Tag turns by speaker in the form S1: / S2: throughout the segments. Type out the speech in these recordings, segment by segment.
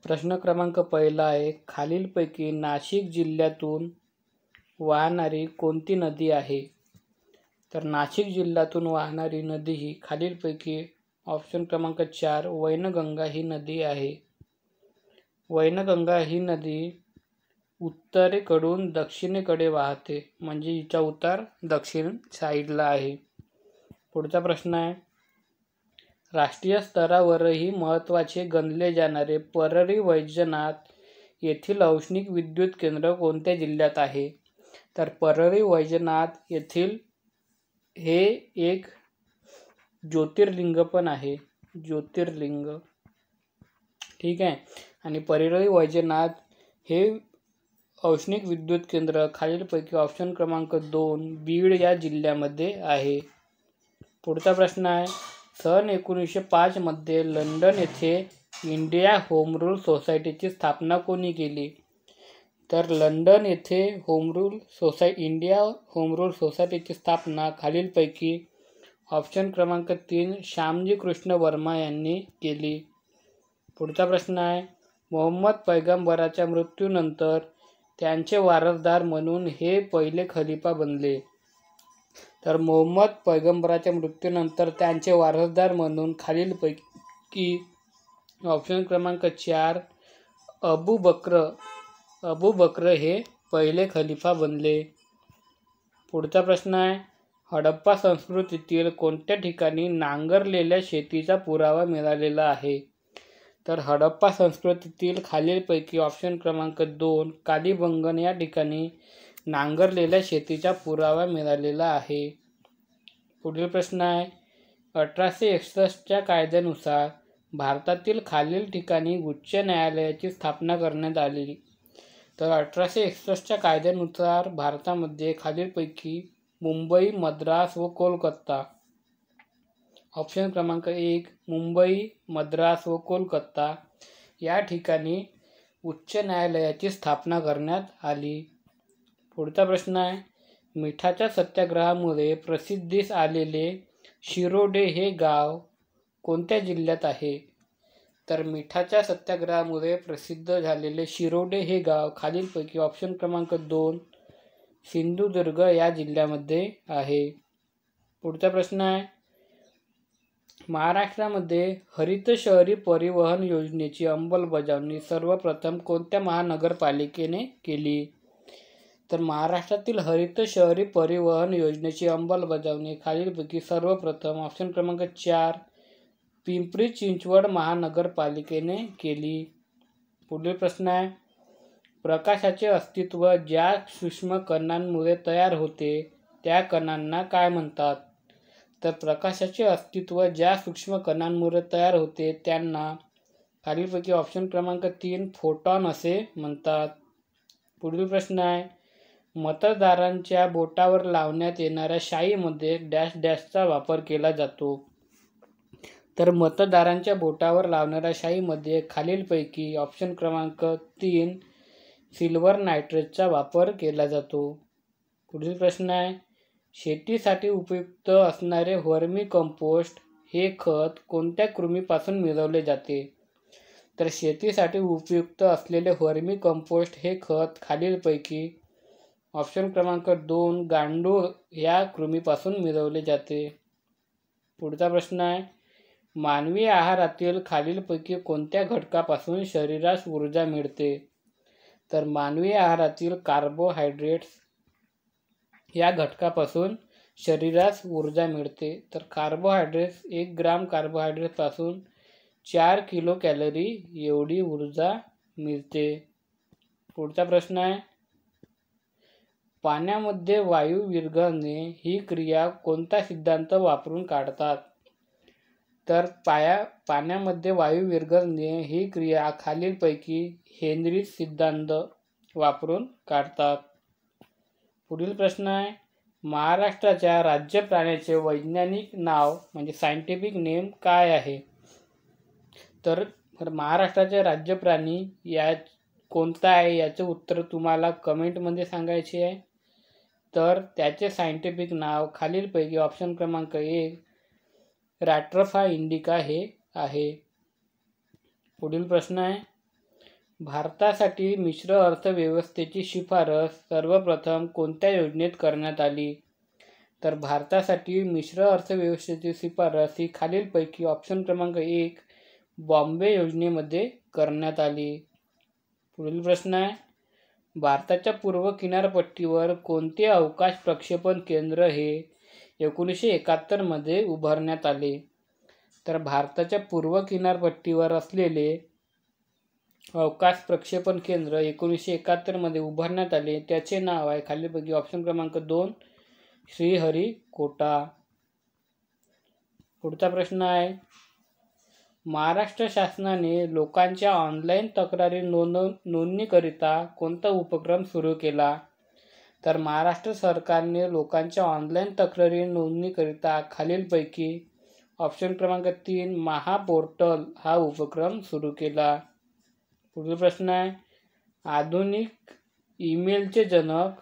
S1: प्रश्न क्रमांक पहिला आहे, खालीलपैकी नाशिक जिल्ह्यातून वाहणारी कोणती नदी आहे? तर नाशिक जिल्ह्यातून वाहणारी नदी ही खालीलपैकी ऑप्शन क्रमांक 4 वैनगंगा ही नदी आहे. वैनगंगा ही नदी उत्तरेकडून दक्षिणेकडे वाहते, म्हणजे हिचा उतार दक्षिण साईडला आहे. पुढचा प्रश्न आहे, राष्ट्रीय स्तरावरही महत्त्वाचे गणले जाणारे परळी वैजनाथ येथील औष्णिक विद्युत केंद्र कोणत्या जिल्ह्यात आहे? तर परळी वैजनाथ येथील हे एक ज्योतिर्लिंग पण आहे, ज्योतिर्लिंग. ठीक आहे. आणि परळी वैजनाथ हे औष्णिक विद्युत केंद्र खालीलपैकी ऑप्शन क्रमांक 2 बीड या जिल्ह्यामध्ये आहे. पुढचा प्रश्न आहे, सन 1905 मध्ये लंडन येथे इंडिया होम रूल सोसायटीची स्थापना कोणी केली? तर लंडन येथे इंडिया होम रूल सोसायटीची स्थापना खालीलपैकी ऑप्शन क्रमांक 3 श्यामजी कृष्ण वर्मा यांनी केली. पुढचा प्रश्न आहे, मोहम्मद पैगंबराच्या मृत्यूनंतर त्यांचे वारसदार म्हणून हे पहिले खलिफा बनले. तर मोहम्मद पैगंबराच्या मृत्यूनंतर त्यांचे वारसदार म्हणून खालीलपैकी ऑप्शन क्रमांक 4 अबू बक्र हे पहिले खलिफा बनले. पुढचा प्रश्न आहे, हडप्पा संस्कृतीतील कोणत्या ठिकाणी नांगरलेल्या शेतीचा पुरावा मिळालेला आहे? तर हडप्पा संस्कृतीतील खालीलपैकी ऑप्शन क्रमांक 2 कालीबंगन या ठिकाणी नांगरलेल्या शेतीचा पुरावा मिळालेला आहे. पुढील प्रश्न आहे, 1861च्या कायद्यानुसार भारतातील खालील ठिकाणी उच्च न्यायालयाची स्थापना करण्यात आली. तर 1861च्या कायद्यानुसार भारतामध्ये खालीलपैकी मुंबई, मद्रास व कोलकाता, ऑप्शन क्रमांक 1 मुंबई, मद्रास व कोलकाता या ठिकाणी उच्च न्यायालयाची स्थापना करण्यात आली. पुढचा प्रश्न आहे, मिठाच्या सत्याग्रहामुळे प्रसिद्धीस आलेले शिरोडे हे गाव कोणत्या जिल्ह्यात आहे? तर मिठाच्या सत्याग्रहामुळे प्रसिद्ध झालेले शिरोडे हे गाव खालीलपैकी ऑप्शन क्रमांक 2 सिंधुदुर्ग या जिल्ह्यामध्ये आहे. पुढचा प्रश्न आहे, महाराष्ट्रामध्ये हरित शहरी परिवहन योजनेची अंमलबजावणी सर्वप्रथम कोणत्या महानगरपालिकेने केली? तर महाराष्ट्रातील हरित शहरी परिवहन योजनेची अंमलबजावणी खालीलपैकी सर्वप्रथम ऑप्शन क्रमांक 4 पिंपरी चिंचवड महानगरपालिकेने केली. पुढील प्रश्न आहे, प्रकाशाचे अस्तित्व ज्या सूक्ष्म कणांमुळे तयार होते त्या कणांना काय म्हणतात? तर प्रकाशाचे अस्तित्व ज्या सूक्ष्म कणांमुळे तयार होते त्यांना खालीलपैकी ऑप्शन क्रमांक 3 फोटॉन असे म्हणतात. पुढील प्रश्न आहे, मतदारांच्या बोटावर लावण्यात येणाऱ्या शाईमध्ये डॅश डॅशचा वापर केला जातो. तर मतदारांच्या बोटावर लावणाऱ्या शाईमध्ये खालीलपैकी ऑप्शन क्रमांक 3 सिल्वर नायट्रेटचा वापर केला जातो. पुढील प्रश्न आहे, शेतीसाठी उपयुक्त असणारे व्हर्मी कंपोस्ट हे खत कोणत्या कृमीपासून मिळवले जाते? तर शेतीसाठी उपयुक्त असलेले व्हर्मी कंपोस्ट हे खत खालीलपैकी ऑप्शन क्रमांक 2 गांडूळ या कृमीपासून मिळवले जाते. पुढचा प्रश्न आहे, मानवी आहारातील खालीलपैकी कोणत्या घटकापासून शरीरास ऊर्जा मिळते? तर मानवी आहारातील कार्बोहायड्रेट्स या घटकापासून शरीरास ऊर्जा मिळते. तर कार्बोहायड्रेट्स 1 ग्राम कार्बोहायड्रेट्सपासून 4 किलो कॅलरी एवढी ऊर्जा मिळते. पुढचा प्रश्न आहे, पाण्यामध्ये वायू विरघळणे ही क्रिया कोणता सिद्धांत वापरून काढतात? तर पाण्यामध्ये वायू विरघळणे ही क्रिया खालीलपैकी हेनरी सिद्धांत वापरून काढतात. पुढील प्रश्न आहे, महाराष्ट्राच्या राज्य प्राण्याचे वैज्ञानिक नाव म्हणजे सायंटिफिक नेम काय आहे? तर महाराष्ट्राचे राज्य प्राणी या कोणता आहे याचे उत्तर तुम्हाला कमेंटमध्ये सांगायचे आहे. तर त्याचे सायंटिफिक नाव खालीलपैकी ऑप्शन क्रमांक 1 रॅट्रोफा इंडिका हे आहे. पुढील प्रश्न आहे, भारतासाठी मिश्र अर्थव्यवस्थेची शिफारस सर्वप्रथम कोणत्या योजनेत करण्यात आली? तर भारतासाठी मिश्र अर्थव्यवस्थेची शिफारस ही खालीलपैकी ऑप्शन क्रमांक 1 बॉम्बे योजनेमध्ये करण्यात आली. पुढील प्रश्न आहे, भारताच्या पूर्व किनारपट्टीवर कोणते अवकाश प्रक्षेपण केंद्र हे 1971 मध्ये उभारण्यात आले? तर भारताच्या पूर्व किनारपट्टीवर असलेले अवकाश प्रक्षेपण केंद्र 1971 मध्ये उभारण्यात आले. त्याचे नाव आहे खालीलपैकी ऑप्शन क्रमांक 2 श्रीहरिकोटा. पुढचा प्रश्न आहे, महाराष्ट्र शासनाने लोकांच्या ऑनलाईन तक्रारी नोंदणीकरिता कोणता उपक्रम सुरू केला? तर महाराष्ट्र सरकारने लोकांच्या ऑनलाईन तक्रारी नोंदणीकरिता खालीलपैकी ऑप्शन क्रमांक 3 महापोर्टल हा उपक्रम सुरू केला. पुढील प्रश्न आहे, आधुनिक ईमेलचे जनक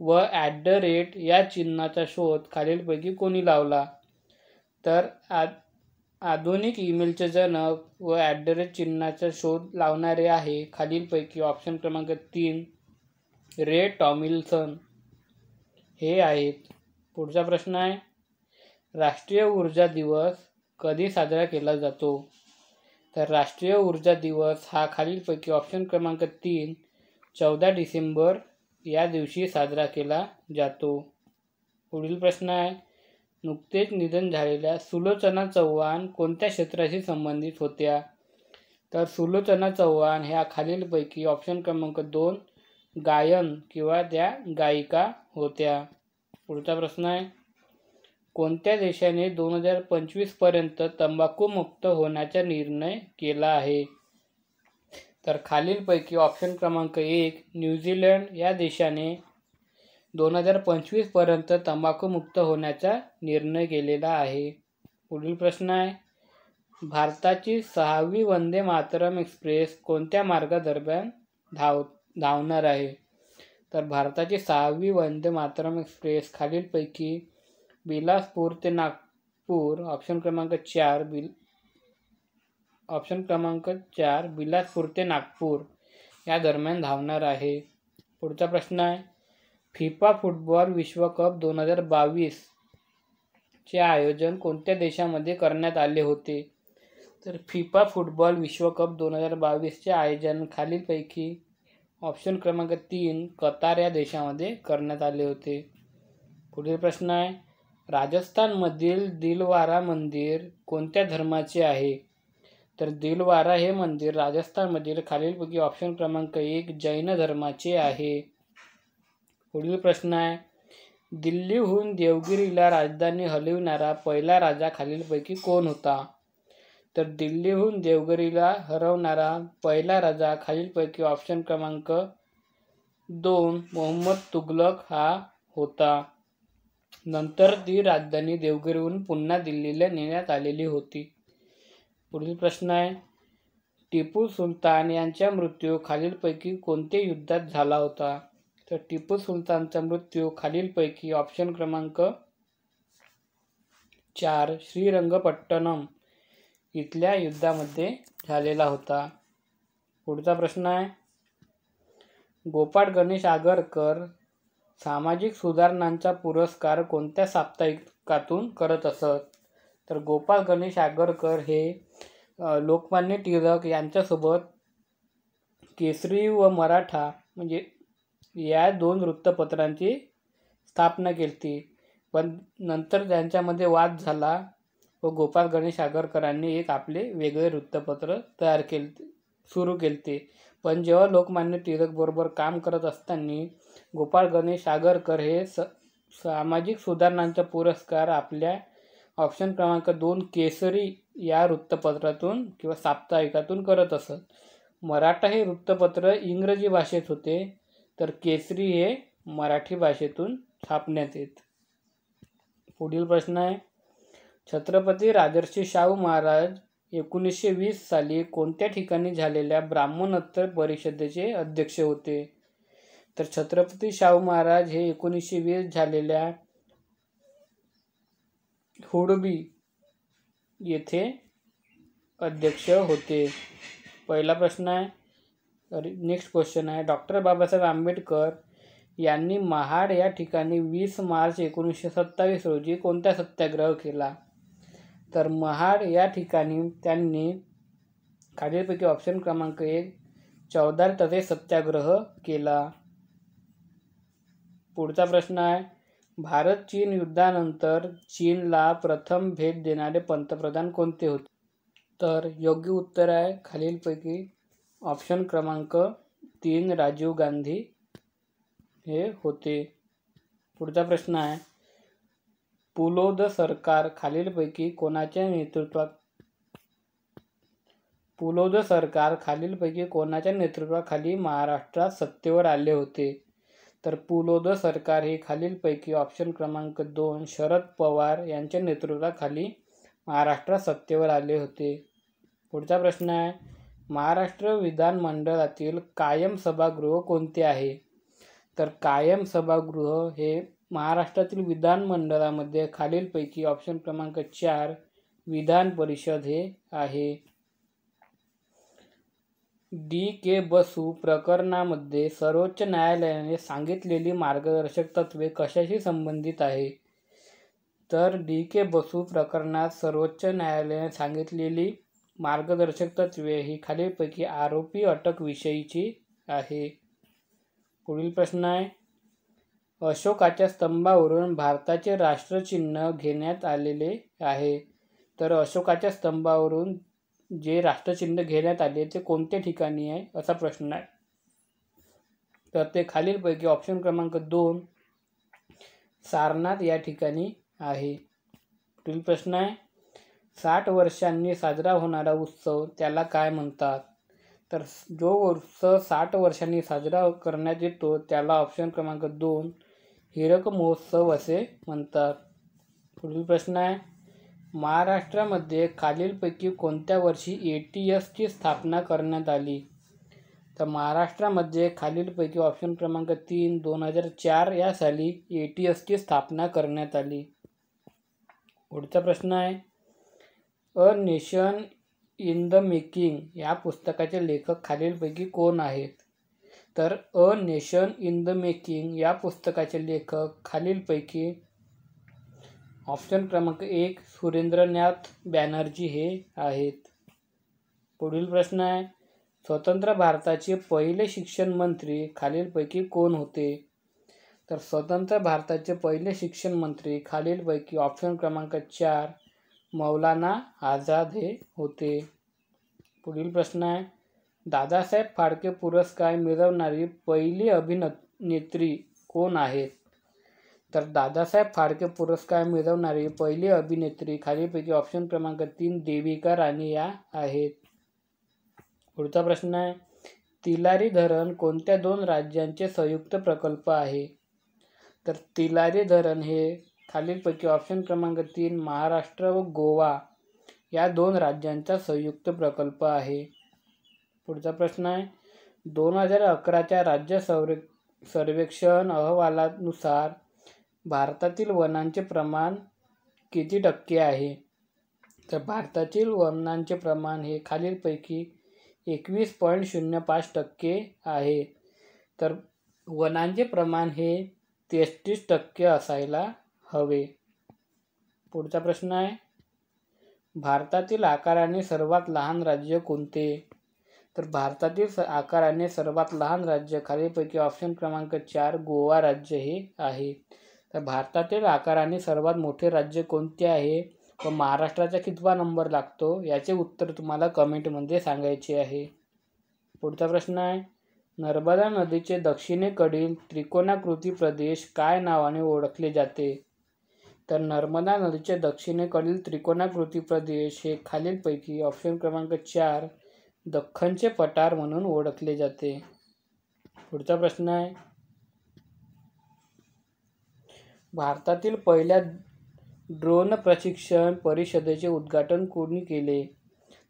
S1: व @ या चिन्हाचा शोध खालीलपैकी कोणी लावला? तर आधुनिक ईमेलचे जनक व @ चिन्हाचा शोध लावणारे आहे खालीलपैकी ऑप्शन क्रमांक 3 रे टॉमिल्सन हे आहेत. पुढचा प्रश्न आहे, राष्ट्रीय ऊर्जा दिवस कधी साजरा केला जातो? तर राष्ट्रीय ऊर्जा दिवस हा खालीलपैकी ऑप्शन क्रमांक 3 14 डिसेंबर या दिवशी साजरा केला जातो. पुढील प्रश्न आहे, नुकतेच निधन झालेल्या सुलोचना चव्हाण कोणत्या क्षेत्राशी संबंधित होत्या? तर सुलोचना चव्हाण ह्या खालीलपैकी ऑप्शन क्रमांक 2 गायन किंवा त्या गायिका होत्या. पुढचा प्रश्न आहे, कोणत्या देशाने 2025 पर्यंत तंबाखूमुक्त होण्याचा निर्णय केला आहे? तर खालीलपैकी ऑप्शन क्रमांक 1 न्यूझीलंड या देशाने 2025 पर्यंत तंबाखूमुक्त होण्याचा निर्णय केलेला आहे. पुढील प्रश्न आहे, भारताची 6वी वंदे मातरम एक्सप्रेस कोणत्या मार्गादरम्यान धावणार आहे? तर भारताची 6वी वंदे मातरम एक्सप्रेस खालीलपैकी बिलासपूर ते नागपूर ऑप्शन क्रमांक 4 बिलासपूर ते नागपूर या दरम्यान धावणार आहे. पुढचा प्रश्न आहे, फिफा फुटबॉल विश्वकप 2022 चे आयोजन कोणत्या देशामध्ये करण्यात आले होते? तर फिफा फुटबॉल विश्वकप 2022 चे आयोजन खालीलपैकी ऑप्शन क्रमांक 3 कतार या देशामध्ये करण्यात आले होते. पुढील प्रश्न आहे, राजस्थानमधील दिलवारा मंदिर कोणत्या धर्माचे आहे? तर दिलवारा हे मंदिर राजस्थानमधील खालीलपैकी ऑप्शन क्रमांक 1 जैन धर्माचे आहे. पुढील प्रश्न आहे, दिल्लीहून देवगिरीला राजधानी हलविणारा पहिला राजा खालीलपैकी कोण होता? तर दिल्लीहून देवगिरीला हलवणारा पहिला राजा खालीलपैकी ऑप्शन क्रमांक 2 मोहम्मद तुघलक हा होता. नंतर ती राजधानी देवगिरीहून पुन्हा दिल्लीला नेण्यात आलेली होती. पुढील प्रश्न आहे, टिपू सुलतान यांचा मृत्यू खालीलपैकी कोणत्या युद्धात झाला होता? तर टिपू सुलतानचा मृत्यू खालीलपैकी ऑप्शन क्रमांक 4 श्रीरंगपट्टणम इथल्या युद्धामध्ये झालेला होता. पुढचा प्रश्न आहे, गोपाळ गणेश आगरकर सामाजिक सुधारणांचा पुरस्कार कोणत्या साप्ताहिकातून करत असत? तर गोपाळ गणेश आगरकर हे लोकमान्य टिळक यांच्यासोबत केसरी व मराठा म्हणजे या 2 वृत्तपत्रांची स्थापना केली, पण नंतर त्यांच्यामध्ये वाद झाला व गोपाळ गणेश आगरकरांनी एक आपले वेगळे वृत्तपत्र सुरू केले. पण जेव्हा लोकमान्य टिळक बरोबर काम करत असताना गोपाळ गणेश आगरकर हे सामाजिक सुधारणांचा पुरस्कार आपल्या ऑप्शन क्रमांक 2 केसरी या वृत्तपत्रातून किंवा साप्ताहिकातून करत असत. मराठा हे वृत्तपत्र इंग्रजी भाषेत होते, तर केसरी हे मराठी भाषेतून छापण्यात येत. पुढील प्रश्न आहे, छत्रपती राजर्षी शाहू महाराज 1920 साली कोणत्या ठिकाणी झालेल्या ब्राह्मणोत्तर परिषदेचे अध्यक्ष होते? तर छत्रपती शाहू महाराज हे 1920 झालेल्या हुडबी येथे अध्यक्ष होते. पहिला प्रश्न आहे, नेक्स्ट क्वेश्चन आहे, डॉक्टर बाबासाहेब आंबेडकर यांनी महाड या ठिकाणी 20 मार्च 1927 रोजी कोणता सत्याग्रह केला? तर महाड या ठिकाणी त्यांनी खालीलपैकी ऑप्शन क्रमांक 1 14 तसे सत्याग्रह केला. पुढचा प्रश्न आहे, भारत चीन युद्धानंतर चीनला प्रथम भेट देणारे पंतप्रधान कोणते होते? तर योग्य उत्तर आहे खालीलपैकी ऑप्शन क्रमांक 3 राजीव गांधी हे होते. पुढचा प्रश्न आहे, पुलोद सरकार खालीलपैकी कोणाच्या नेतृत्वाखाली महाराष्ट्रात सत्तेवर आले होते? तर पुलोद सरकार हे खालीलपैकी ऑप्शन क्रमांक 2 शरद पवार यांच्या नेतृत्वाखाली महाराष्ट्रात सत्तेवर आले होते. पुढचा प्रश्न आहे, महाराष्ट्र विधानमंडळातील कायम सभागृह कोणते आहे? तर कायम सभागृह हे महाराष्ट्रातील विधानमंडळामध्ये खालीलपैकी ऑप्शन क्रमांक 4 विधान परिषद हे आहे. डी.के. बसू प्रकरणामध्ये सर्वोच्च न्यायालयाने सांगितलेली मार्गदर्शक तत्त्वे कशाशी संबंधित आहे? तर डी.के. बसू प्रकरणात सर्वोच्च न्यायालयाने सांगितलेली मार्गदर्शक तत्त्वे ही खालीलपैकी आरोपी अटक विषयीची आहे. पुढील प्रश्न आहे, अशोकाच्या स्तंभावरून भारताचे राष्ट्रचिन्ह घेण्यात आलेले आहे. तर अशोकाच्या स्तंभावरून जे राष्ट्रचिन्ह घेण्यात आले ते कोणत्या ठिकाणी आहे असा प्रश्न आहे. तर ते खालीलपैकी ऑप्शन क्रमांक 2 सारनाथ या ठिकाणी आहे. पुढील प्रश्न आहे, 60 वर्षांनी साजरा होणारा उत्सव त्याला काय म्हणतात? तर जो उत्सव 60 वर्षांनी साजरा करण्यात येतो त्याला ऑप्शन क्रमांक 2 हीरक महोत्सव असे म्हणतात. पुढील प्रश्न आहे, महाराष्ट्रामध्ये खालीलपैकी कोणत्या वर्षी ATSची स्थापना करण्यात आली? तर महाराष्ट्रामध्ये खालीलपैकी ऑप्शन क्रमांक 3 2004 या साली ATSची स्थापना करण्यात आली. पुढचा प्रश्न आहे, a nation in the making या पुस्तकाचे लेखक खालीलपैकी कोण आहेत? तर a nation in the making या पुस्तकाचे लेखक खालीलपैकी ऑप्शन क्रमांक 1 सुरेंद्रनाथ बॅनर्जी हे आहेत. पुढील प्रश्न आहे, स्वतंत्र भारताचे पहिले शिक्षण मंत्री खालीलपैकी कोण होते? तर स्वतंत्र भारताचे पहिले शिक्षण मंत्री खालीलपैकी ऑप्शन क्रमांक 4 मौलाना आझाद हे होते. पुढील प्रश्न आहे, दादासाहेब फाळके पुरस्कार मिळवणारी पहिली अभिनेत्री कोण आहेत? तर दादासाहेब फाळके पुरस्कार मिळवणारी पहिली अभिनेत्री खालीलपैकी ऑप्शन क्रमांक 3 देविका राणी या आहेत. पुढचा प्रश्न आहे, तिलारी धरण कोणत्या 2 राज्यांचे संयुक्त प्रकल्प आहे? तर तिलारी धरण हे खालीलपैकी ऑप्शन क्रमांक 3 महाराष्ट्र व गोवा या 2 राज्यांचा संयुक्त प्रकल्प आहे. पुढचा प्रश्न आहे, 2011च्या राज्य सर्वेक्षण अहवालानुसार भारतातील वनांचे प्रमाण किती टक्के आहे? तर भारतातील वनांचे प्रमाण हे खालीलपैकी 21.05% आहे. तर वनांचे प्रमाण हे 33% असायला हवे. पुढचा प्रश्न आहे, भारतातील आकाराने सर्वात लहान राज्य कोणते? तर भारतातील आकाराने सर्वात लहान राज्य खालीलपैकी ऑप्शन क्रमांक 4 गोवा राज्य हे आहे. तर भारतातील आकाराने सर्वात मोठे राज्य कोणते आहे व महाराष्ट्राचा कितवा नंबर लागतो याचे उत्तर तुम्हाला कमेंटमध्ये सांगायचे आहे. पुढचा प्रश्न आहे, नर्मदा नदीचे दक्षिणेकडील त्रिकोणाकृती प्रदेश काय नावाने ओळखले जाते? तर नर्मदा नदीचे दक्षिणेकडील त्रिकोणाकृती प्रदेश हे खालीलपैकी ऑप्शन क्रमांक 4 दख्खनचे पठार म्हणून ओळखले जाते. पुढचा प्रश्न आहे, भारतातील पहिल्या ड्रोन प्रशिक्षण परिषदेचे उद्घाटन कोणी केले?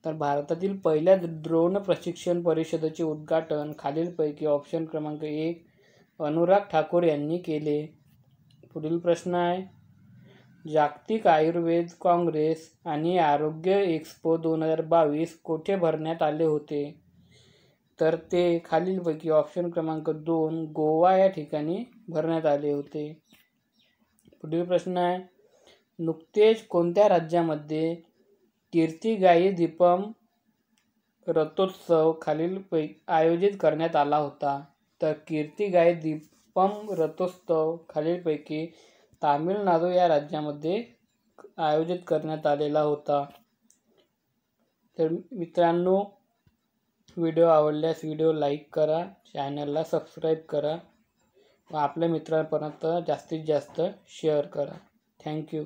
S1: तर भारतातील पहिल्या ड्रोन प्रशिक्षण परिषदेचे उद्घाटन खालीलपैकी ऑप्शन क्रमांक 1 अनुराग ठाकूर यांनी केले. पुढील प्रश्न आहे, जागतिक आयुर्वेद काँग्रेस आणि आरोग्य एक्सपो 2022 कोठे भरण्यात आले होते? तर ते खालीलपैकी ऑप्शन क्रमांक 2 गोवा या ठिकाणी भरण्यात आले होते. पुढील प्रश्न आहे, नुकतेच कोणत्या राज्यामध्ये कीर्तिगाई दीपम रथोत्सव खालीलपैकी आयोजित करण्यात आला होता? तर कीर्तिगाई दीपम रथोत्सव खालीलपैकी तामिळनाडू या राज्यामध्ये आयोजित करण्यात आलेला होता. तर मित्रांनो, व्हिडिओ आवडल्यास व्हिडिओ लाईक करा, चॅनलला सबस्क्राईब करा व आपल्या मित्रांपर्यंत जास्तीत जास्त शेअर करा. थँक्यू.